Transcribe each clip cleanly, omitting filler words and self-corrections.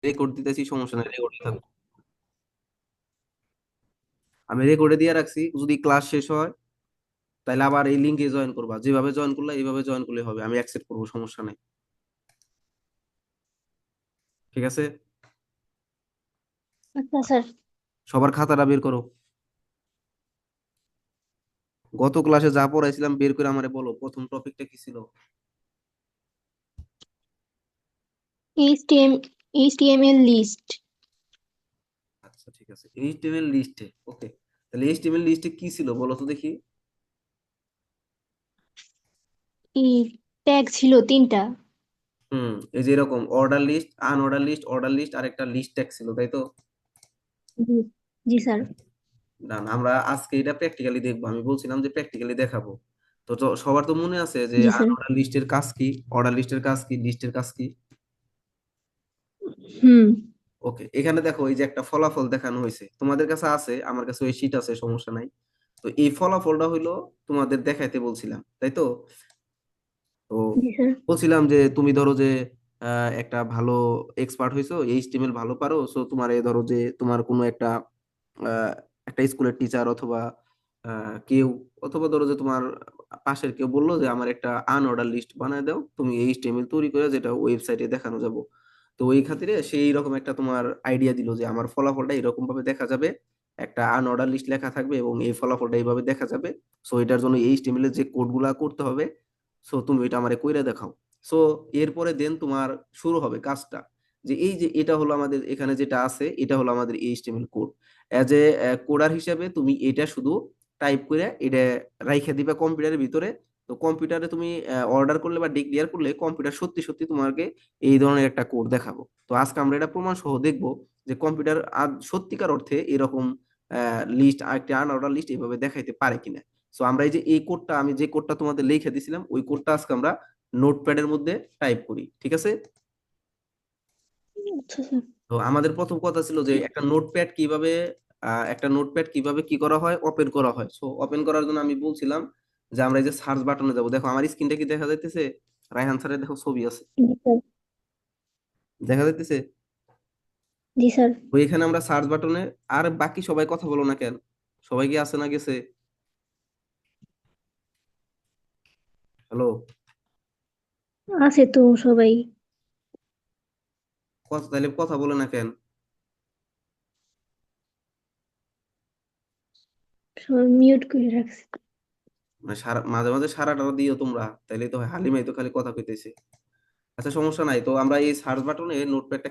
Record দিতেছি, সমস্যা নাই, রেকর্ডে থাকবে। আমি রেকর্ডে দিয়ে রাখছি, যদি ক্লাস শেষ হয় তাহলে আবার এই লিঙ্কে জয়েন করবা, যেভাবে জয়েন করলে এইভাবে জয়েন করলে হবে, আমি অ্যাকসেপ্ট করবো, সমস্যা নেই। ঠিক আছে, আচ্ছা স্যার। সবার খাতাটা বের করো। গত ক্লাসে যা পড়াইছিলাম বের করে আমারে বলো, প্রথম টপিকটা কি ছিল? HTM HTML list. আচ্ছা ঠিক আছে, এইচটিএমএল লিস্টে। ওকে, তাহলে এইচটিএমএল লিস্টে কি ছিল বলো তো দেখি। এই ট্যাগ ছিল 3টা। এই যে এরকম order list, unordered list, order list আর একটা লিস্ট ট্যাগ ছিল, তাই তো? জি। জি স্যার। না না, আমরা আজকে এটা প্র্যাকটিক্যালি দেখবো, আমি বলছিলাম যে প্র্যাকটিক্যালি দেখাবো। তো সবার তো মনে আছে যে জি স্যার। আনঅর্ডার লিস্টের কাজ কি, অর্ডার লিস্টের কাজ কি, লিস্টের কাজ কি? হুম। ওকে, এখানে দেখো এই যে একটা ফলাফল দেখানো হয়েছে, তোমাদের কাছে আছে, আমার কাছে ওই শিট আছে, সমস্যা নাই। তো এই ফলাফলটা হইলো তোমাদের দেখাইতে বলছিলাম, তাই তো? তো জি স্যার। বলছিলাম যে তুমি ধরো যে একটা ভালো এক্সপার্ট হইছো, এইচটিএমএল ভালো পারো, সো তোমার এই ধরো যে তোমার কোনো একটা আহ, একটা স্কুলের টিচার অথবা কেউ, অথবা ধরো যে তোমার পাশের কেউ বললো যে আমার একটা আনঅর্ডার লিস্ট বানায় দাও, তুমি এইচটিএমএল তৈরি করে যেটা ওয়েবসাইটে দেখানো যাবে। তো ওই খাতিরে সেই রকম একটা তোমার আইডিয়া দিল যে আমার ফলাফলটা এরকম ভাবে দেখা যাবে, একটা আনঅর্ডার লিস্ট লেখা থাকবে এবং এই ফলাফলটা এইভাবে দেখা যাবে। সো এটার জন্য এইচটিএমএল এর যে কোডগুলা করতে হবে, সো তুমি এটা আমারে কইরা দেখাও। সো এরপরে দেন তোমার শুরু হবে কাজটা, যে এই যে এটা হলো আমাদের এখানে যেটা আছে, এটা হলো আমাদের HTML code. As a coder হিসাবে তুমি এটা শুধু টাইপ করে এটা রাইখা দিবা কম্পিউটারের ভিতরে। তো কম্পিউটারে তুমি অর্ডার করলে বা ডিক্লেয়ার করলে কম্পিউটার সত্যি সত্যি তোমাকে এই ধরনের একটা কোড দেখাবো। তো আজকে আমরা এটা প্রমাণ সহ দেখবো যে কম্পিউটার সত্যিকার অর্থে এরকম লিস্ট, একটা আনঅর্ডার লিস্ট এইভাবে দেখাইতে পারে কিনা। সো আমরা এই যে এই কোডটা, আমি যে কোডটা তোমাদের লিখে দিছিলাম, ওই কোডটা আজকে আমরা নোটপ্যাডের মধ্যে টাইপ করি, ঠিক আছে? আচ্ছা স্যার। তো আমাদের প্রথম কথা ছিল যে একটা নোটপ্যাড কিভাবে কি করা হয়, ওপেন করা হয়। সো ওপেন করার জন্য আমি বলছিলাম যে আমরা এই যে সার্চ বাটনে যাব, দেখো আমার স্ক্রিনটা কি দেখা যাইতেছে? রায়হান স্যারের দেখো ছবি আছে, জি স্যার। দেখা যাইতেছে? জি স্যার। তো এখানে আমরা সার্চ বাটনে, আর বাকি সবাই কথা বলো না কেন, সবাই কি আছে না গেছে? হ্যালো, আছে তো সবাই। কথা তাহলে কথা বলে না কেন? সবাই মিউট করে রাখছে। মানে সারা মাঝে মাঝে সারাটা দিও তোমরা, তাইলে তো হয়, হালিমাই তো খালি কথা কইতেছে। আচ্ছা সমস্যা নাই, তো আমরা এই সার্চ বাটনে নোটপ্যাডটা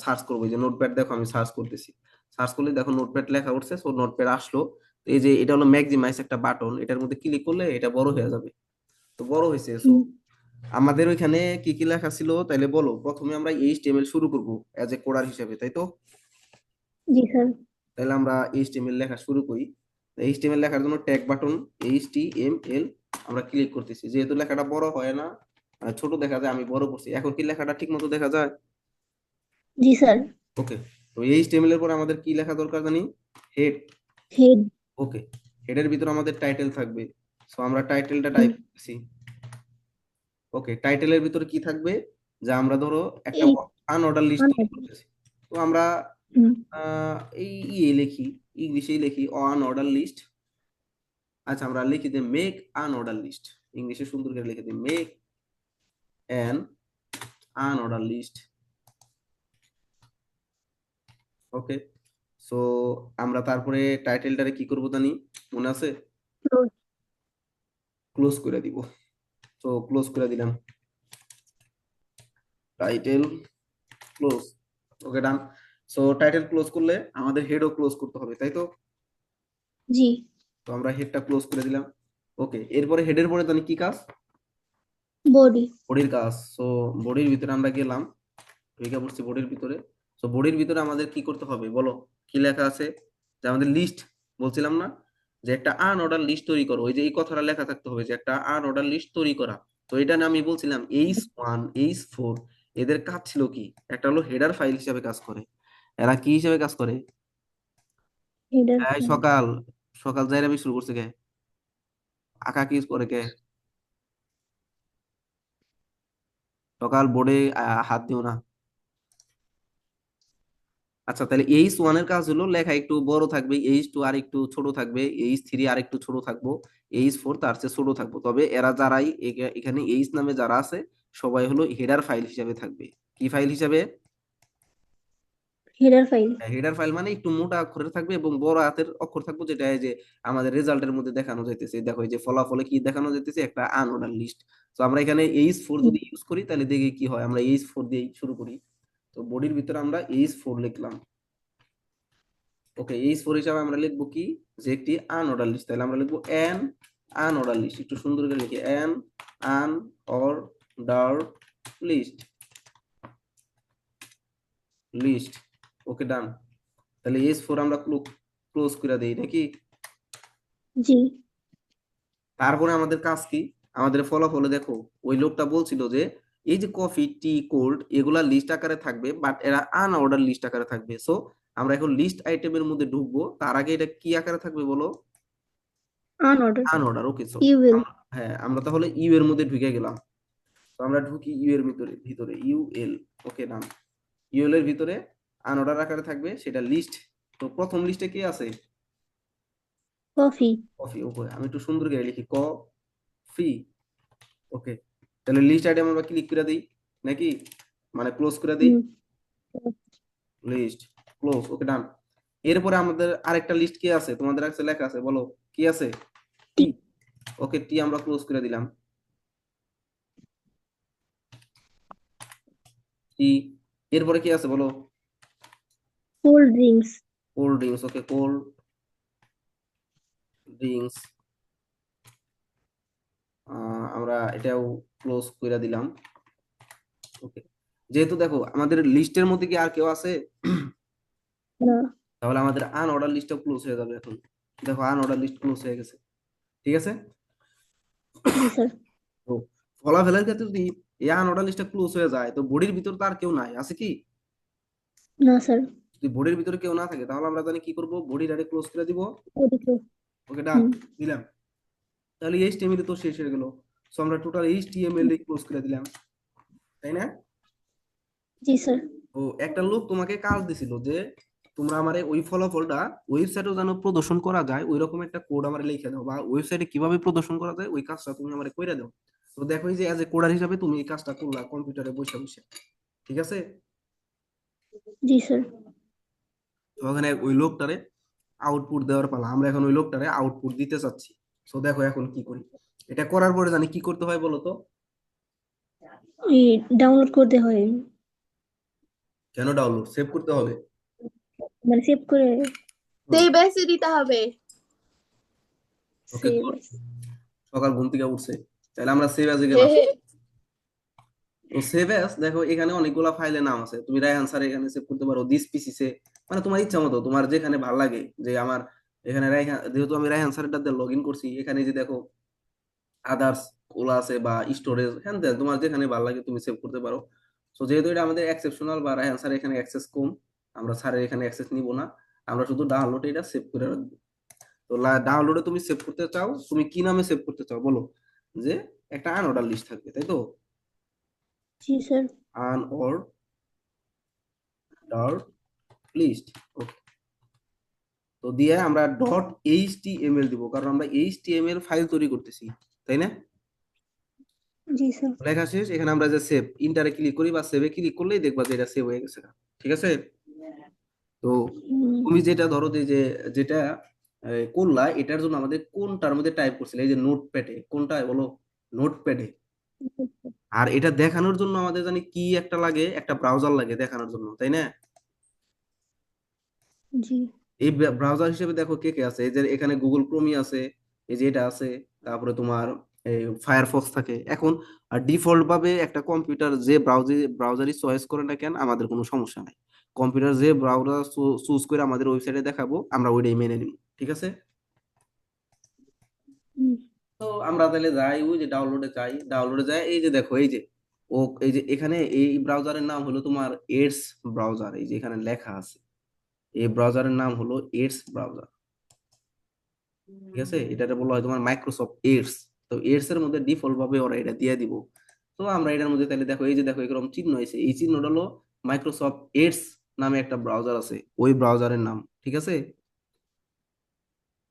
সার্চ করবো, এই যে নোটপ্যাড দেখো আমি সার্চ করতেছি। সার্চ করলে দেখো নোটপ্যাড লেখা উঠছে, সো নোটপ্যাড আসলো। তো এই যে এটা হলো ম্যাক্সিমাইজ একটা বাটন, এটার মধ্যে ক্লিক করলে এটা বড় হয়ে যাবে। তো বড় হয়েছে। সো হুম। আমাদের ওইখানে কি কি লেখা ছিল তাইলে বলো, প্রথমে আমরা এইচটিএমএল শুরু করব অ্যাজ এ কোডার হিসেবে, তাই তো? জি স্যার। তাহলে আমরা এইচটিএমএল লেখা শুরু করি। এইচটিএমএল লেখার জন্য ট্যাগ বাটন এইচটিএমএল আমরা ক্লিক করতেছি, যেহেতু লেখাটা বড় হয় না, ছোট দেখা যায়, আমি বড় করছি। এখন কি লেখাটা ঠিক মতো দেখা যায়? জি স্যার। ওকে, তো এইচটিএমএল এর পর আমাদের কি লেখা দরকার জানি? হেড। হেড। ওকে, হেডের ভিতর আমাদের টাইটেল থাকবে। সো আমরা টাইটেলটা হুম। টাইপ করছি। ওকে, টাইটেলের ভিতরে কি থাকবে? যে আমরা ধরো একটা এই আনঅর্ডার লিস্ট তৈরি আনঅর্ডার। করতেছি। তো আমরা হুম। এই লিখি, ইংলিশেই লিখি আনঅর্ডার লিস্ট। আচ্ছা আমরা লিখি যে মেক আনঅর্ডার লিস্ট, ইংলিশে সুন্দর করে লিখে দিই make an unordered list. Okay, so আমরা তারপরে টাইটেলটারে কি করবো জানি, মনে আছে? ক্লোজ করে দিব। তো ক্লোজ করে দিলাম, টাইটেল ক্লোজ। ওকে ডান। সো টাইটেল ক্লোজ করলে আমাদের হেডও ক্লোজ করতে হবে, তাই তো? জি। তো আমরা হেডটা ক্লোজ করে দিলাম। ওকে, এরপরে হেডের পরে জানি কি কাজ? বডি। বডির কাজ। সো বডির ভিতরে আমরা গেলাম, ঢুকে পড়ছি বডির ভিতরে। সো বডির ভিতরে আমাদের কি করতে হবে বলো, কি লেখা আছে? যে আমাদের লিস্ট, বলছিলাম না যে একটা আনঅর্ডার লিস্ট তৈরি করো, ওই যে এই কথাটা লেখা থাকতে হবে যে একটা আনঅর্ডার লিস্ট তৈরি করা। তো এটা না আমি বলছিলাম H1 H4, এদের কাজ ছিল কি? একটা হলো হেডার ফাইল হিসাবে কাজ করে। এরা কি হিসেবে কাজ করে? হেডার এই ফাইল। সকাল সকাল যাইরামি শুরু করছে কে? আঁকা কি করে কে? সকাল বোর্ডে হাত দিও না। আচ্ছা, তাহলে H1 এর কাজ হলো লেখা একটু বড় থাকবে, H2 আর একটু ছোট থাকবে, H3 আর একটু ছোট থাকবো, H4 তার চেয়ে ছোট থাকবো। তবে এরা যারাই এখানে H নামে যারা আছে সবাই হলো হেডার ফাইল হিসাবে থাকবে। কি ফাইল হিসাবে? Header file. হেডার ফাইল মানে একটু মোটা অক্ষরের থাকবে এবং বড় হাতের অক্ষর থাকবে, যেটা এই যে আমাদের রেজাল্টের মধ্যে দেখানো যাইতেছে। দেখো এই যে ফলাফলে কি দেখানো যাইতেছে, একটা আনঅর্ডার লিস্ট। তো আমরা এখানে H4 যদি ইউজ করি তাহলে দেখি কি হয়। আমরা H4 দিয়ে শুরু করি। তো বডির ভিতরে আমরা H4 লিখলাম। ওকে, H4 হিসাবে আমরা লিখবো কি, যে একটি আনঅর্ডার লিস্ট। তাহলে আমরা লিখবো এন আনঅর্ডার লিস্ট, একটু সুন্দর করে লিখি, এন আনঅর্ডার লিস্ট লিস্ট। ওকে, ডান। তাহলে H4 আমরা ক্লোজ করে দেই নাকি? জি। তারপরে আমাদের কাজ কি? আমাদের ফলাফলে দেখো, ওই লোকটা বলছিল যে এই যে কফি, টি, কোল্ড এগুলা লিস্ট আকারে থাকবে, বাট এরা আনঅর্ডার লিস্ট আকারে থাকবে। সো আমরা এখন লিস্ট আইটেমের মধ্যে ঢুকবো, তার আগে এটা কি আকারে থাকবে বলো? Unordered. Unordered. Okay, so you will. হ্যাঁ, আমরা তাহলে ইউ এর মধ্যে ঢুকে গেলাম। তো আমরা ঢুকি ইউ এর ভিতরে ভিতরে ইউএল। ওকে, নাম ইউএল এর ভিতরে আনঅর্ডার আকারে থাকবে, সেটা লিস্ট। তো প্রথম লিস্টে কি আছে? কফি। কফি। ওকে, আমি একটু সুন্দর করে লিখি, কফি। ওকে, তাহলে লিস্ট আইটেম আমরা ক্লিক করে দিই নাকি, মানে ক্লোজ করে দিই। হুম। List close. Okay, done. এরপরে আমাদের আরেকটা লিস্ট কি আছে তোমাদের কাছে লেখা আছে, বলো কি আছে? টি। ওকে, টি আমরা ক্লোজ করে দিলাম। টি। এরপরে কি আছে বলো? Cold drinks. Cold drinks. Okay, cold drinks আমরা এটাও ক্লোজ করে দিলাম। ওকে, যেহেতু দেখো আমাদের লিস্টের মধ্যে কি আর কেউ আছে? না। তাহলে আমাদের আনঅর্ডার লিস্টও ক্লোজ হয়ে যাবে এখন। দেখো আনঅর্ডার লিস্ট ক্লোজ হয়ে গেছে। ঠিক আছে। জি স্যার। তো ফলাফলের ক্ষেত্রে যদি এই আনঅর্ডার লিস্টটা ক্লোজ হয়ে যায়, তো বডির ভিতর তার কেউ নাই আছে কি? না স্যার। যদি বডির ভিতরে কেউ না থাকে তাহলে আমরা জানি কি করব, বডি ডাইরেক্ট ক্লোজ করে দিব। ওদিকে। ওকে, ডান। হুম। দিলাম। তাহলে এইচটিএমএল তো শেষ হয়ে গেল। সো আমরা টোটাল এইচটিএমএল ক্লোজ করে দিলাম, তাই না? জি স্যার। ও, একটা লোক তোমাকে কাজ দিছিল যে তোমরা আমারে ওই ফলাফলটা ওয়েবসাইটেও যেন প্রদর্শন করা যায়, ওই রকম একটা কোড আমারে লিখে দাও, বা ওয়েবসাইটে কিভাবে প্রদর্শন করা যায় ওই কাজটা তুমি আমারে কইরা দাও। তো দেখো এই যে অ্যাজ এ কোডার হিসাবে তুমি এই কাজটা করলা কম্পিউটারে বসে বসে। ঠিক আছে। জি স্যার। তো ওখানে ওই লোকটারে আউটপুট দেওয়ার পালা, আমরা এখন ওই লোকটারে আউটপুট দিতে চাচ্ছি। তো দেখো এখন কি করি। এটা করার পরে জানি কি করতে হয় বলো তো? এই ডাউনলোড করতে হয়। কেন ডাউনলোড, সেভ করতে হবে? মানে সেভ করে। হুম। সেই বেশি দিতে হবে। ওকে, সেভ। গুড। সকাল ঘুম থেকে উঠছে, তাহলে আমরা সেভ অ্যাজে হে গেলাম। হে। তো সেভ অ্যাজ, দেখো এখানে অনেকগুলা ফাইলের নাম আছে, তুমি রায়হান স্যার এখানে সেভ করতে পারো, দিস পিসিসে, মানে তোমার ইচ্ছা মতো, তোমার যেখানে ভালো লাগে। যে আমার এখানে রায়হান, যেহেতু আমি রায়হান স্যারের লগ ইন করছি, এখানে যে দেখো আদার্স ওলা আছে বা স্টোরেজ, হ্যান ত্যান, তোমার যেখানে ভালো লাগে তুমি সেভ করতে পারো। তো যেহেতু এটা আমাদের এক্সেপশনাল বা রায়হান স্যার এখানে অ্যাক্সেস কম, আমরা স্যারের এখানে অ্যাক্সেস নিব না, আমরা শুধু ডাউনলোডে এটা সেভ করে রাখবো। তো ডাউনলোডে তুমি সেভ করতে চাও, তুমি কি নামে সেভ করতে চাও বলো? যে একটা আনঅর্ডার লিস্ট থাকবে, তাই তো? জি স্যার। Unordered list. ওকে, তো দিয়ে আমরা ডট এইচটিএমএল দিব, কারণ আমরা এইচটিএমএল ফাইল তৈরি করতেছি, তাই না? জি স্যার। লেখা শেষ, এখানে আমরা যে সেভ ইন্টারে ক্লিক করি বা সেভে ক্লিক করলেই দেখবা যে এটা সেভ হয়ে গেছে। ঠিক আছে। তো হুম। তুমি যেটা ধরো যে যে যেটা করলা, এটার জন্য আমাদের কোনটার মধ্যে টাইপ করছিলে, এই যে নোটপ্যাডে, কোনটায় বলো? নোটপ্যাডে। আর এটা দেখানোর জন্য আমাদের জানি কি একটা লাগে, একটা ব্রাউজার লাগে দেখানোর জন্য, তাই না? জি। এই ব্রাউজার হিসেবে দেখো কে কে আছে, এই যে এখানে গুগল ক্রোমই আছে, এই যে এটা আছে, তারপরে তোমার এই ফায়ারফক্স থাকে এখন। আর ডিফল্ট ভাবে একটা কম্পিউটার যে ব্রাউজারই চয়েস করে না কেন, আমাদের কোনো সমস্যা নাই। কম্পিউটার যে ব্রাউজার চুজ করে আমাদের ওয়েবসাইটে দেখাবো, আমরা ওইটাই মেনে নিব। ঠিক আছে। হুম। তো আমরা তাহলে যাই, ওই যে ডাউনলোডে যাই, ডাউনলোডে যাই, এই যে দেখো এই যে ও, এই যে এখানে এই ব্রাউজারের নাম হলো তোমার এডস ব্রাউজার, এই যে এখানে লেখা আছে, এই ব্রাউজারের নাম হলো এডস ব্রাউজার। ঠিক আছে, এটা বলা হয় তোমার মাইক্রোসফট এডস। তো এডস এর মধ্যে ডিফল্ট ভাবে ওরা এটা দিয়ে দিব। তো আমরা এটার মধ্যে তাহলে দেখো, এই যে দেখো এরকম চিহ্ন আছে, এই চিহ্নটা হলো মাইক্রোসফট এডস নামে একটা ব্রাউজার আছে, ওই ব্রাউজারের নাম, ঠিক আছে?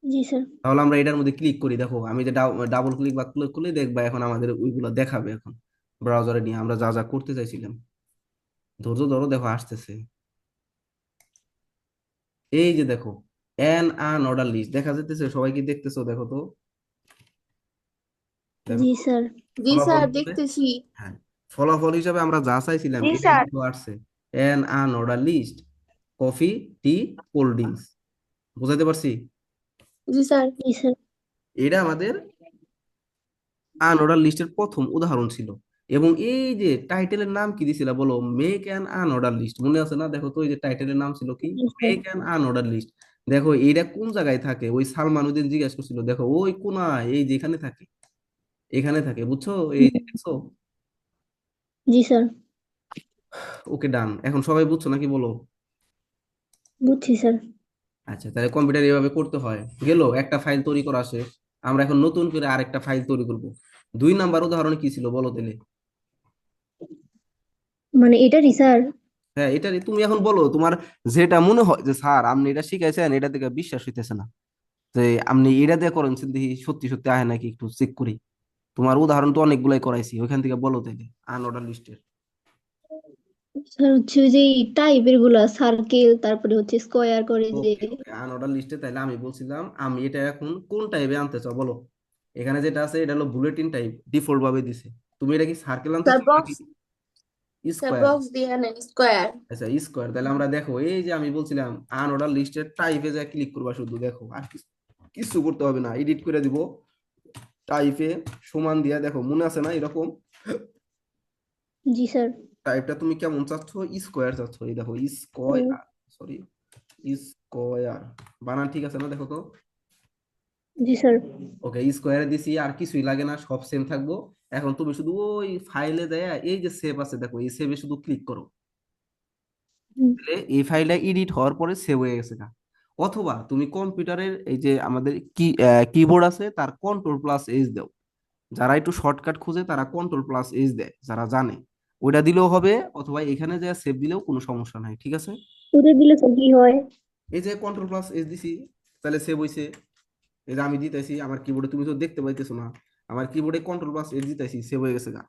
জি স্যার। তাহলে আমরা এটার মধ্যে ক্লিক করি, দেখো আমি যে ডাবল ক্লিক বা ক্লিক করলে দেখবা এখন আমাদের ওইগুলো দেখাবে এখন ব্রাউজারে নিয়ে আমরা যা যা করতে চাইছিলাম। ধৈর্য ধরো, দেখো আসতেছে। এই যে দেখো, এন আন অর্ডার লিস্ট দেখা যাইতেছে, সবাই কি দেখতেছো? দেখো তো, দেখো জি তো স্যার। জি ফলাফল স্যার, হিসেবে। দেখতেছি। হ্যাঁ, ফলাফল হিসাবে আমরা যা চাইছিলাম জি এটাই স্যার। কিন্তু আসছে। এন আন অর্ডার লিস্ট, কফি, টি, কোল্ড ড্রিঙ্কস। বুঝাইতে পারছি? জি স্যার। জি স্যার। এটা আমাদের আনঅর্ডার লিস্টের প্রথম উদাহরণ ছিল। এবং এই যে টাইটেলের নাম কি দিছিল বলো? মেক অ্যান আনঅর্ডার লিস্ট, মনে আছে না? দেখো তো, এই যে টাইটেলের নাম ছিল কি? জি sir. Make an unordered list. দেখো এটা কোন জায়গায় থাকে, ওই সালমান উদ্দিন জিজ্ঞাসা করছিল, দেখো ওই কোনায়, এই যে এখানে থাকে, এখানে থাকে, বুঝছো? এই যে দেখছো? জি স্যার। ওকে, ডান। এখন সবাই বুঝছো নাকি বলো? বুঝছি স্যার। আচ্ছা, তাহলে কম্পিউটার এভাবে করতে হয়। গেল একটা ফাইল তৈরি করা শেষ। আমরা এখন নতুন করে আরেকটা ফাইল তৈরি করব। 2 নাম্বার উদাহরণ কি ছিল বলো তাহলে? মানে এটারই স্যার? হ্যাঁ, এটা তুমি এখন বলো তোমার যেটা মনে হয় যে স্যার আপনি এটা শিখাইছেন, এটা থেকে বিশ্বাস হইতেছে না, যে আপনি এটা দিয়ে করেছেন, দেখি সত্যি সত্যি আহে নাকি একটু চেক করি। তোমার উদাহরণ তো অনেকগুলাই করাইছি, ওইখান থেকে বলো তাহলে আনঅর্ডার লিস্টের। স্যার হচ্ছে ওই যে টাইপের গুলা, সার্কেল, তারপরে হচ্ছে স্কোয়ার করে যে। ওকে ওকে, আনঅর্ডার লিস্টে তাহলে আমি বলছিলাম আমি এটা এখন কোন টাইপে আনতে চাও বলো? এখানে যেটা আছে এটা হলো বুলেটিন টাইপ, ডিফল্ট ভাবে দিছে। তুমি এটা কি সার্কেল আনতে স্যার চাও নাকি বক্স। Sir square? বক্স দিয়ে নেন, স্কোয়ার। আচ্ছা, স্কোয়ার। তাহলে আমরা দেখো, এই যে আমি বলছিলাম আনঅর্ডার লিস্টের টাইপে যা ক্লিক করবা শুধু, দেখো আর কিছু করতে হবে না, এডিট করে দিব। টাইপে সমান দিয়া, দেখো মনে আছে না এরকম? জি স্যার। টাইপটা তুমি কেমন চাচ্ছ? স্কোয়ার চাচ্ছ? এই দেখো স্কয়ার, সরি, স্কয়ার। বানান ঠিক আছে না? দেখো তো। জি স্যার। ওকে, স্কোয়ারে দিছি, আর কিছুই লাগে না, সব সেম থাকবো। এখন তুমি শুধু ওই ফাইলে দেয়া, এই যে সেভ আছে দেখো, এই সেভে শুধু ক্লিক করো। হুম। তাহলে এই ফাইলটা এডিট হওয়ার পরে সেভ হয়ে গেছে গা। অথবা তুমি কম্পিউটারের এই যে আমাদের কিবোর্ড আছে, তার কন্ট্রোল+H দাও। যারা একটু শর্টকাট খুঁজে তারা কন্ট্রোল+H দেয়, যারা জানে ওইটা দিলেও হবে, অথবা এখানে যে সেভ দিলেও কোনো সমস্যা নাই, ঠিক আছে? ওটা দিলে স্যার কি হয়? এই যে কন্ট্রোল+H দিছি, তাহলে সেভ হইছে। এই যে আমি দিতেছি আমার কিবোর্ডে, তুমি তো দেখতে পাইতেছো না, আমার কিবোর্ডে কন্ট্রোল+H দিতেছি, সেভ হয়ে গেছে গা।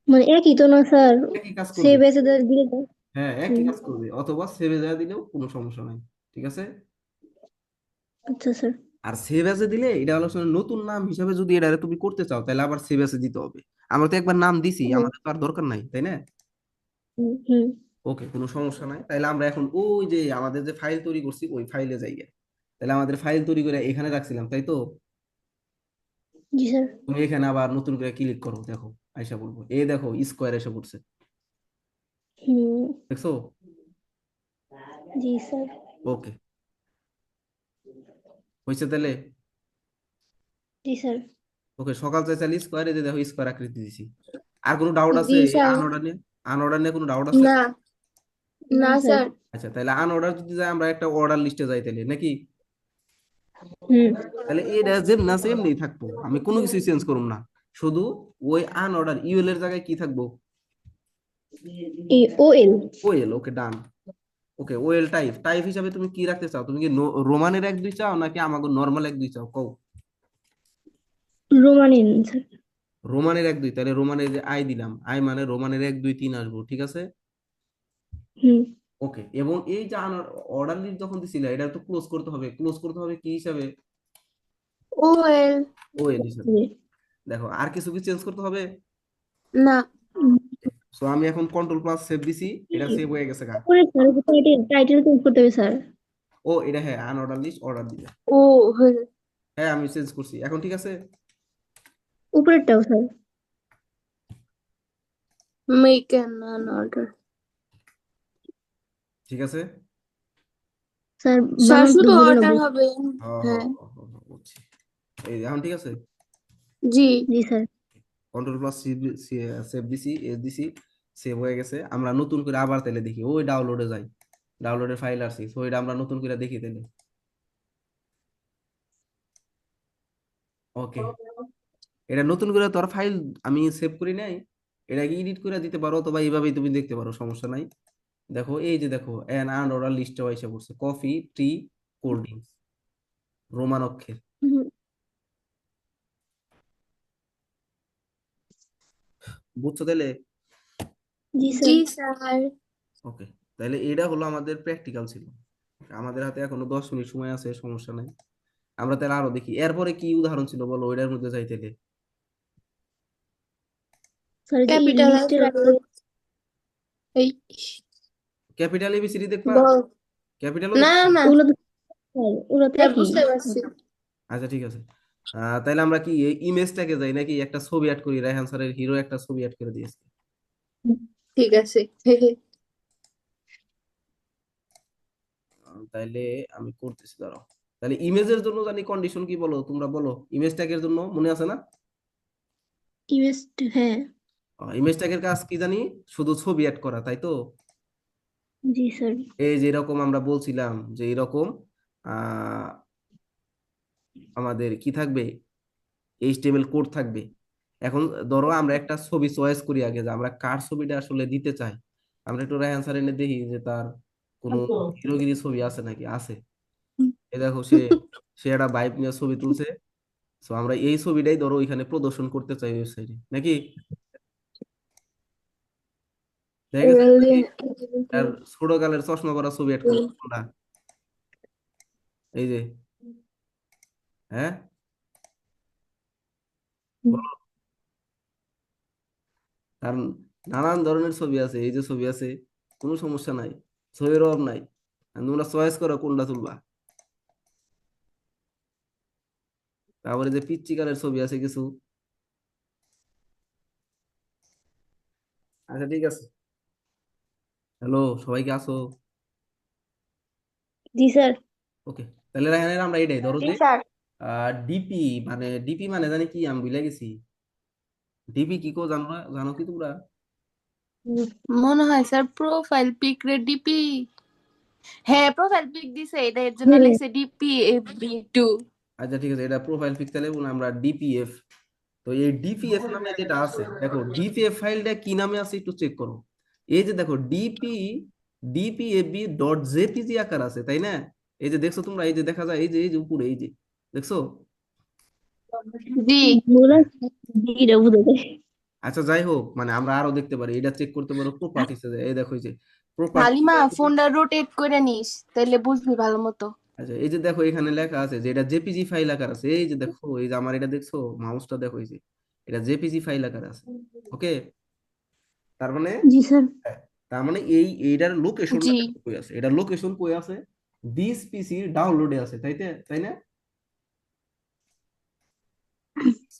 মানে একই তো না স্যার? একই কাজ করবে। সেভ এসে দিলে তো। হ্যাঁ, একই হুম। কাজ করবে, অথবা সেভে যা দিলেও কোনো সমস্যা নাই, ঠিক আছে? আচ্ছা স্যার। আর সেভ অ্যাজে দিলে এটা হলো আসলে নতুন নাম হিসাবে, যদি এটা তুমি করতে চাও তাহলে আবার সেভ অ্যাজে দিতে হবে। আমরা তো একবার নাম দিছি, হুম। আমাদের তো আর দরকার নাই, তাই না? হুম। হুম। ওকে, কোনো সমস্যা নাই। তাহলে আমরা এখন ওই যে আমাদের যে ফাইল তৈরি করছি ওই ফাইলে যাই গে। তাহলে আমাদের ফাইল তৈরি করে এখানে রাখছিলাম, তাই তো? জি স্যার। তুমি এখানে আবার নতুন করে ক্লিক করো, দেখো আইসা পড়বো, এই দেখো স্কোয়ার এসে পড়ছে, হুম। দেখছো? জি স্যার। ওকে, হয়েছে তাহলে। জি স্যার। ওকে, সকাল চাইলে স্কোয়ারে, যে দেখো স্কোয়ার আকৃতি দিছি। আর কোনো ডাউট আছে জি এই স্যার। আনঅর্ডার নিয়ে? আনঅর্ডার নিয়ে কোনো ডাউট আছে? না। না না স্যার। স্যার। আচ্ছা, তাহলে আনঅর্ডার যদি যায় আমরা একটা অর্ডার লিস্টে যাই তাহলে নাকি? হুম। তাহলে এটা যেমনি আছে এমনিই থাকবো, আমি কোনো কিছু চেঞ্জ করব না। শুধু ওই আনঅর্ডার ইউএল এর জায়গায় কি থাকবো? ও এল। ওএল। ওকে, ডান। ওকে, ওএল টাইপ, টাইপ হিসাবে তুমি কি রাখতে চাও? তুমি কি রোমানের 1 2 চাও নাকি আমাকে নর্মাল 1 2 চাও কও? রোমানিন স্যার। রোমানের 1 2, তাহলে রোমানের যে আই দিলাম, আই মানে রোমানের 1 2 3 আসবো, ঠিক আছে? হুম। ওকে, এবং এই যে অর্ডার লিস্ট যখন দিছিলে এটা তো ক্লোজ করতে হবে, ক্লোজ করতে হবে কি হিসাবে? ওয়েল। ওএল হিসাবে। দেখো আর কিছু কি চেঞ্জ করতে হবে? না। হুম। সো আমি এখন কন্ট্রোল+সেভ দিছি, এটা সেভ হয়ে গেছে গা। উপরে স্যার, টাইটেল টাইটেল চেঞ্জ করতে হবে স্যার। ও এটা, হ্যাঁ, আনঅর্ডার লিস্ট অর্ডার দিবে। ও হয়ে। হ্যাঁ, আমি চেঞ্জ করছি, এখন ঠিক আছে। উপরেরটাও স্যার? Make an order. ঠিক আছে। স্যার স্যার বানান শুধু হলো না অর্ডার হবে। হ্যাঁ হ্যাঁ হ্যাঁ। হ্যাঁ হ্যাঁ, হ্যাঁ, বুঝছি। এই এখন ঠিক আছে। জি। জি স্যার। কন্ট্রোল+সেভ দিছি, এস দিছি, সেভ হয়ে গেছে। আমরা নতুন করে আবার তাহলে দেখি, ওই ডাউনলোডে যাই, ডাউনলোডের ফাইল আসছি, তো এটা আমরা নতুন করে দেখি তাহলে। ওকে, এটা নতুন করে তোর ফাইল আমি সেভ করি নাই, এটাকে এডিট করে দিতে পারো, অথবা এইভাবেই তুমি দেখতে পারো, সমস্যা নাই। দেখো এই যে দেখো অ্যান আনঅর্ডার লিস্টে এসে পড়ছে, কফি, টি, কোল্ড ড্রিঙ্কস, রোমান অক্ষর। হুম, বুঝছো তাহলে? জি জি স্যার। স্যার। ওকে, তাহলে এটা হলো আমাদের প্র্যাকটিক্যাল ছিল। আমাদের হাতে এখনো 10 মিনিট সময় আছে, সমস্যা নাই। আমরা তাহলে আরো দেখি এরপরে কি উদাহরণ ছিল বলো ওইটার মধ্যে যাই তাহলে। স্যার যে এই ক্যাপিটাল লিস্টের আগে এই ক্যাপিটাল এবিসিডি দেখবা, বল। ক্যাপিটালও না দেখবা। না। ওগুলো তো স্যার ওগুলো তো হ্যাঁ একই। বুঝতে পারছি। আচ্ছা ঠিক আছে। তাহলে আমরা কি এই ইমেজটাকে যাই নাকি একটা ছবি অ্যাড করি, রায়হান স্যারের হিরো একটা ছবি অ্যাড করে দিয়েছি। ঠিক আছে। তাইলে আমি করতেছি, দাঁড়াও। তাহলে ইমেজের জন্য জানি কন্ডিশন কি বলো, তোমরা বলো। ইমেজ ট্যাগের জন্য মনে আছে না? ইমেজ, হ্যাঁ। ইমেজ ট্যাগের কাজ কি জানি? শুধু ছবি অ্যাড করা, তাই তো? জি স্যার। এই যে এরকম আমরা বলছিলাম যে এরকম আহ আমাদের কি থাকবে, এইচটিএমএল কোড থাকবে। এখন ধরো আমরা একটা ছবি চয়েস করি আগে, যে আমরা কার ছবিটা আসলে দিতে চাই। আমরা একটু রায়হান স্যার এনে দেখি যে তার কোনো হিরোগিরি ছবি আছে নাকি, আছে। এই দেখো সে সে একটা বাইক নিয়ে ছবি তুলছে। তো আমরা এই ছবিটাই ধরো ওইখানে প্রদর্শন করতে চাই ওয়েবসাইটে নাকি। দেখা গেছে নাকি আর ছোট কালের চশমা পরা ছবি অ্যাড করবো কোনটা? এই যে, হ্যাঁ বলো। কারণ নানান ধরনের ছবি আছে, এই যে ছবি আছে, কোনো সমস্যা নাই, ছবির অভাব নাই। আর তোমরা চয়েস করো কোনটা তুলবা। তারপরে যে পিচ্চি কালের ছবি আছে কিছু। আচ্ছা ঠিক আছে। হ্যালো, সবাই কি আছো? জি স্যার। ওকে, তাহলে রায়হানের আমরা এটাই ধরো জি যে স্যার। ডিপি, মানে ডিপি মানে জানি কি, আমি ভুলে গেছি। ডিপি কি কো জানো না, জানো কি তোমরা? মনে হয় স্যার প্রোফাইল পিক রে ডিপি। হ্যাঁ প্রোফাইল পিক দিছে, এটা এর জন্য হ্যাঁ। লিখছে ডিপি এফবি টু। আচ্ছা ঠিক আছে, এটা প্রোফাইল পিকচারে আমরা ডিপিএফ। তো এই ডিপিএফ নামে যেটা আছে, দেখো ডিপিএফ ফাইলটা কি নামে আছে একটু চেক করো। এই যে দেখো ডিপিএবি ডট জেপিজি আকার আছে, তাই না? এই যে দেখছো তোমরা, এই যে দেখা যায়, এই যে উপরে, এই যে দেখছো। জি। ওগুলো হ্যাঁ। জিরা বোঝা যায়। আচ্ছা যাই হোক, মানে আমরা আরো দেখতে পারি, এটা চেক করতে পারো প্রপার্টিসে, এই দেখো এই যে হালিমা প্রপার্টিসে। ফোনটা রোটেট করে নিস, তাইলে বুঝবি ভালো মতো। আচ্ছা এই যে দেখো এখানে লেখা আছে যে এটা জেপিজি ফাইল আকার আছে, এই যে দেখো, এই যে আমার এটা দেখছো, মাউসটা দেখো, এই যে এটা জেপিজি ফাইল আকার আছে। ওকে, তার মানে, জি স্যার। হ্যাঁ, তার মানে এইটার লোকেশনটা জি। কই আছে, এটার লোকেশন কই আছে? দিস পিসি ডাউনলোডে আছে, তাই না?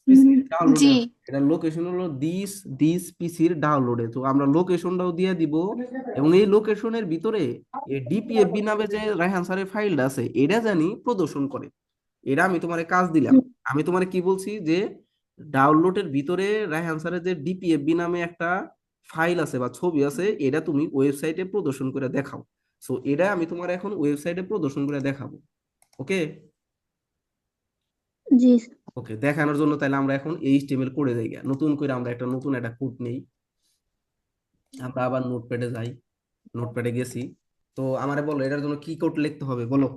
পিসি হুম, ডাউনলোডে জি। আছে, এটার লোকেশন হলো দিস পিসির ডাউনলোডে। তো আমরা লোকেশনটাও দিয়ে দিব, এবং এই লোকেশনের ভিতরে এই ডিপিএফবি নামে যে রায়হান স্যারের ফাইলটা আছে এটা জানি প্রদর্শন করে। এটা আমি তোমারে কাজ দিলাম। আমি তোমারে কি বলছি যে ডাউনলোডের ভিতরে রায়হান স্যারের যে ডিপিএফবি নামে একটা ফাইল আছে বা ছবি আছে, এটা তুমি ওয়েবসাইটে প্রদর্শন করে দেখাও। সো এটা আমি তোমার এখন ওয়েবসাইটে প্রদর্শন করে দেখাবো। ওকে। জি ওকে, দেখানোর জন্য তাহলে আমরা এখন এইচটিএমএল কোডে যাই গিয়া। নতুন করে আমরা নতুন একটা কোড নেই। আমরা আবার নোটপ্যাডে যাই, নোটপ্যাডে গেছি। তো আমারে বলো এটার জন্য কি কোড লিখতে হবে বলো।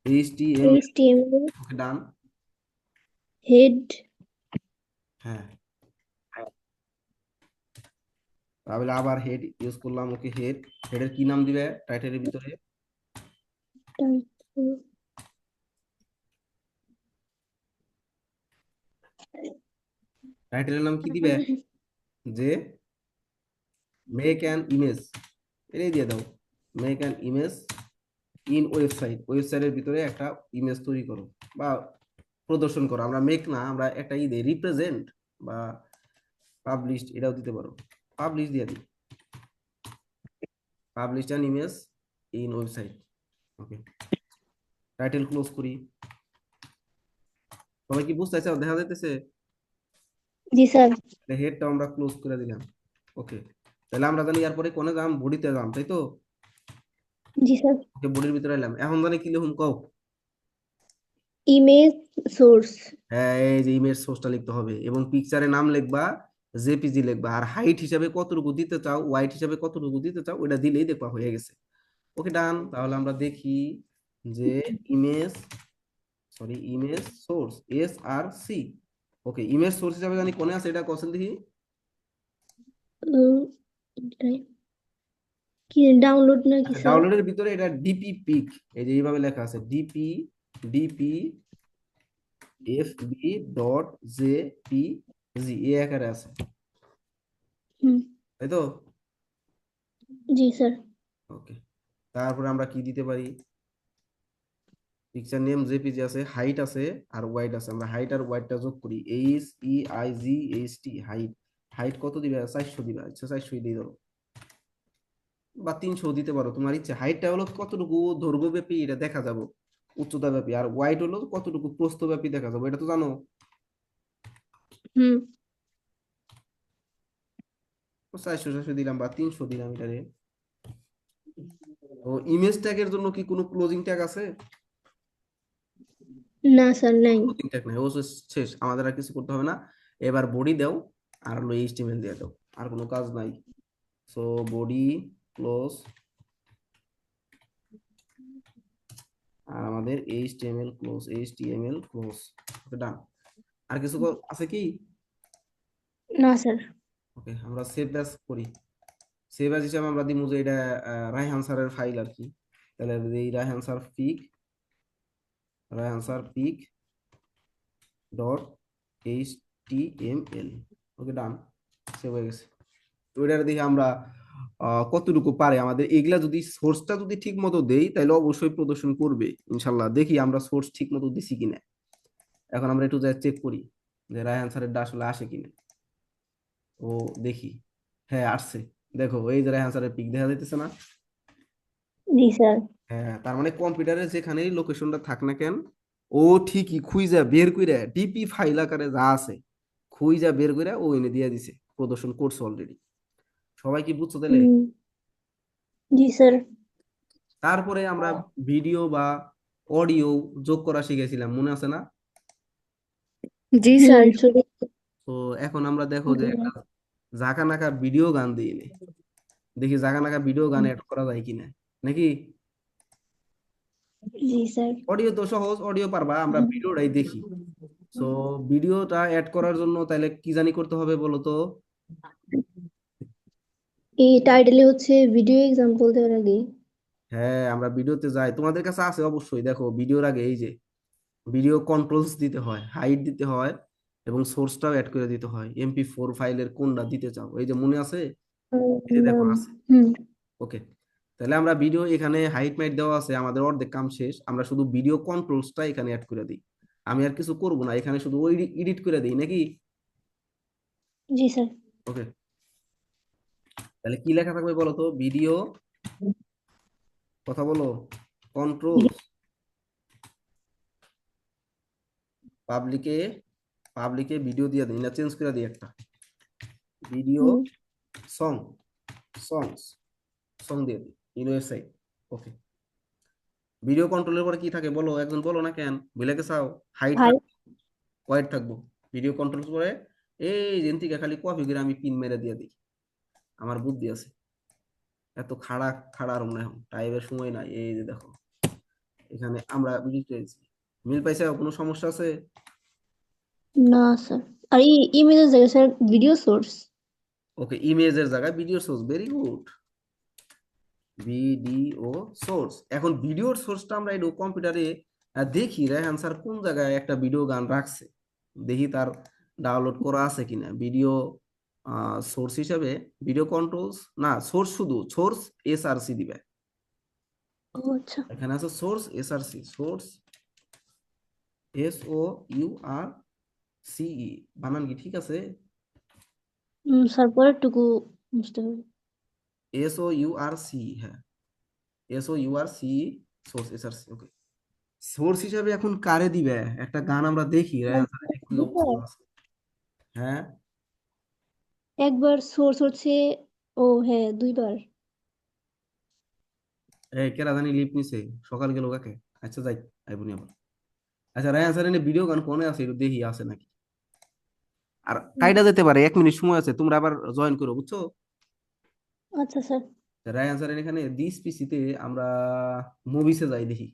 এইচটিএমএল। HTML ওকে ডান। হেড। হ্যাঁ, তাহলে আবার হেড ইউজ করলাম। ওকে, হেডের কি নাম দিবে টাইটেলের ভিতরে? টাইটেলের নাম কি দিবে? যে মেক অ্যান ইমেজ, এটাই দিয়ে দাও। মেক অ্যান ইমেজ ইন ওয়েবসাইটের ভিতরে একটা ইমেজ তৈরি করো বা প্রদর্শন করো। আমরা মেক না, আমরা একটা ই দিই রিপ্রেজেন্ট বা পাবলিশড, এটাও দিতে পারো। পাবলিশ দিয়ে দিই, publish an image in website. Okay, title close করি। সবাই কি বুঝতে চাও, দেখা যাইতেছে? জি স্যার। হেডটা আমরা ক্লোজ করে দিলাম। ওকে, তাহলে আমরা জানি এরপরে কোনে যাম, বডিতে যাম, তাই তো? জি স্যার। ওকে, বডির ভিতরে এলাম, এখন জানি কি লিখুম কও। Image source. হ্যাঁ, এই যে ইমেজ সোর্সটা লিখতে হবে এবং পিকচারের নাম লিখবা জেপিজি লিখবা, আর হাইট হিসাবে কতটুকু দিতে চাও, ওয়াইড হিসাবে কতটুকু দিতে চাও, ওটা দিলেই দেখবা হয়ে গেছে। ওকে ডান। তাহলে আমরা দেখি যে image, sorry image source SRC। ওকে, ইমেজ সোর্স হিসাবে জানি কোনে আছে, এটা কোশ্চেন দেখি। এটাই। কি ডাউনলোড নাকি আচ্ছা, স্যার? ডাউনলোডের ভিতরে এটা ডিপি পিক, এই যে এইভাবে লেখা আছে ডিপি, ডিপি FB.jpg এই আকারে আছে, হুম। তাই তো? জি স্যার। ওকে, তারপরে আমরা কি দিতে পারি, পিকচার নেম জেপিজি আছে, হাইট আছে, আর ওয়াইড আছে। আমরা হাইট আর ওয়াইডটা যোগ করি, HEIGHT হাইট। হাইট কত দিবে, 400 দিবে। আচ্ছা 400 দিয়ে দাও, বা 300 দিতে পারো, তোমার ইচ্ছা। হাইটটা হলো কতটুকু দৈর্ঘ্য ব্যাপী এটা দেখা যাবো, উচ্চতা ব্যাপী, আর ওয়াইড হলো কতটুকু প্রস্থ ব্যাপী দেখা যাবো, এটা তো জানো। হুম। 400 দিলাম বা 300 দিলাম এটারে। তো ইমেজ ট্যাগের জন্য কি কোনো ক্লোজিং ট্যাগ আছে? না স্যার, নাই। ক্লোজিং ট্যাগ নাই, ও শেষ, আমাদের আর কিছু করতে হবে না। এবার বডি দাও, আর হলো এইচটিএমএল দিয়ে দাও, আর কোনো কাজ নাই। সো বডি ক্লোজ, আর আমাদের এইচটিএমএল ক্লোজ। ওকে ডান। আর কিছু আছে কি? না স্যার। ওকে, আমরা সেভ অ্যাজ করি। সেভ অ্যাজ হিসাবে আমরা দিমু যে এটা রায়হান স্যারের ফাইল আর কি। তাহলে এই Raihan sir pic dot HTML. Okay done, save হয়ে গেছে। তো এটার দেখে আমরা কতটুকু পারে আমাদের, এগুলা যদি সোর্সটা যদি ঠিক মতো দেই তাহলে অবশ্যই প্রদর্শন করবে ইনশাল্লাহ। দেখি আমরা সোর্স ঠিক মতো দিছি কিনা। এখন আমরা একটু যাই চেক করি যে রায়হান স্যারের আসলে আসে কিনা। ও দেখি, হ্যাঁ আসছে। দেখো এই যে রায়হান স্যারের পিক দেখা যাইতেছে না? জি স্যার। হ্যাঁ, তার মানে কম্পিউটারে যেখানেই লোকেশনটা থাক না কেন, ও ঠিকই খুঁজা বের কইরা ডিপি ফাইল আকারে যা আছে খুঁজা বের কইরা ও এনে দিয়ে দিছে, প্রদর্শন করছে অলরেডি। সবাই কি বুঝছো তাহলে? হুম। জি স্যার। তারপরে আমরা ভিডিও বা অডিও যোগ করা শিখেছিলাম, মনে আছে না? জি হুম, স্যার। চলে। তো এখন আমরা দেখো যে একটা জাকা নাকা ভিডিও গান দিই নে। দেখি জাকা নাকা ভিডিও গান অ্যাড করা যায় কিনা, নাকি? জি স্যার। অডিও তো সহজ, অডিও পারবা, আমরা ভিডিওটাই দেখি। সো ভিডিওটা অ্যাড করার জন্য তাহলে কি জানি করতে হবে বলো তো? এই টাইটেলে হচ্ছে ভিডিও এক্সাম্পল দেওয়ার আগে। হ্যাঁ, আমরা ভিডিওতে যাই, তোমাদের কাছে আছে অবশ্যই, দেখো ভিডিওর আগে এই যে ভিডিও কন্ট্রোলস দিতে হয়, হাইট দিতে হয়, এবং সোর্সটাও অ্যাড করে দিতে হয়। MP4 ফাইলের কোনটা দিতে চাও, এই যে মনে আছে, এই যে দেখো নাম। আছে। হুম। ওকে, তাহলে আমরা ভিডিও এখানে হাইট মাইট দেওয়া আছে, আমাদের অর্ধেক কাম শেষ। আমরা শুধু ভিডিও কন্ট্রোলসটা এখানে অ্যাড করে দিই। আমি আর কিছু করব না, এখানে শুধু ওই এডিট করে দিই নাকি? জি স্যার। ওকে, তাহলে কি লেখা থাকবে বলো তো? ভিডিও, কথা বলো, কন্ট্রোলস, পাবলিকে, পাবলিকে ভিডিও দিয়ে দিই না, চেঞ্জ করে দিই একটা, ভিডিও হুম। সং, সংস, সং দিয়ে দিই ইন ওয়েবসাইট। ওকে, ভিডিও কন্ট্রোলের পরে কি থাকে বলো, একজন বলো না কেন, ভুলে গেছাও? Height high. থাকবো, ওয়াইড থাকবো। ভিডিও কন্ট্রোল পরে এই যেন থেকে খালি কপি করে আমি পিন মেরে দিয়ে দিই, আমার বুদ্ধি আছে। এত খাড়া খাড়া আর মনে হয় টাইপের সময় নাই, এই যে দেখো এখানে আমরা মিল পাইছে, কোনো সমস্যা আছে? না স্যার। আর এই ইমেজের জায়গায় স্যার ভিডিও সোর্স। ওকে, ইমেজের জায়গায় video source, very good, video source. এখন ভিডিওর সোর্সটা আমরা একটু কম্পিউটারে দেখি রায়হান স্যার কোন জায়গায় একটা ভিডিও গান রাখছে, দেখি তার ডাউনলোড করা আছে কিনা ভিডিও সোর্স হিসাবে। ভিডিও কন্ট্রোলস না, সোর্স, শুধু সোর্স SRC দিবে। ও আচ্ছা। এখানে আছে সোর্স SRC, সোর্স SOURCE, বানান কি ঠিক আছে? স্যার পরেরটুকু বুঝতে হবে। SOURC, হ্যাঁ, SOURC, সোর্স SRC। ওকে, সোর্স হিসাবে এখন কারে দিবে একটা গান, আমরা দেখি রায়হান স্যারের ঠিক কি অবস্থা আছে। হ্যাঁ, একবার সোর্স হচ্ছে। ও হ্যাঁ, দুইবার। এই কেরা জানি লিপ নিছে, সকাল গেল কাকে। আচ্ছা যাই, আইবুনি আবার। আচ্ছা রায়হান স্যারের ভিডিও গান কোনে আছে একটু দেখি আছে নাকি। আর হুম। কাইটা যেতে পারে, 1 মিনিট সময় আছে, তোমরা আবার জয়েন করো, বুঝছো? আচ্ছা স্যার। রায়ান স্যারের এখানে দিস পিসিতে আমরা মুভিসে যাই দেখি।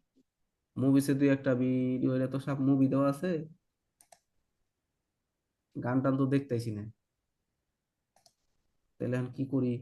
মুভিসে দুই একটা ভিডিও, তো সব মুভি দেওয়া আছে, গান টান তো দেখতেছি না, তাহলে এখন কি করি?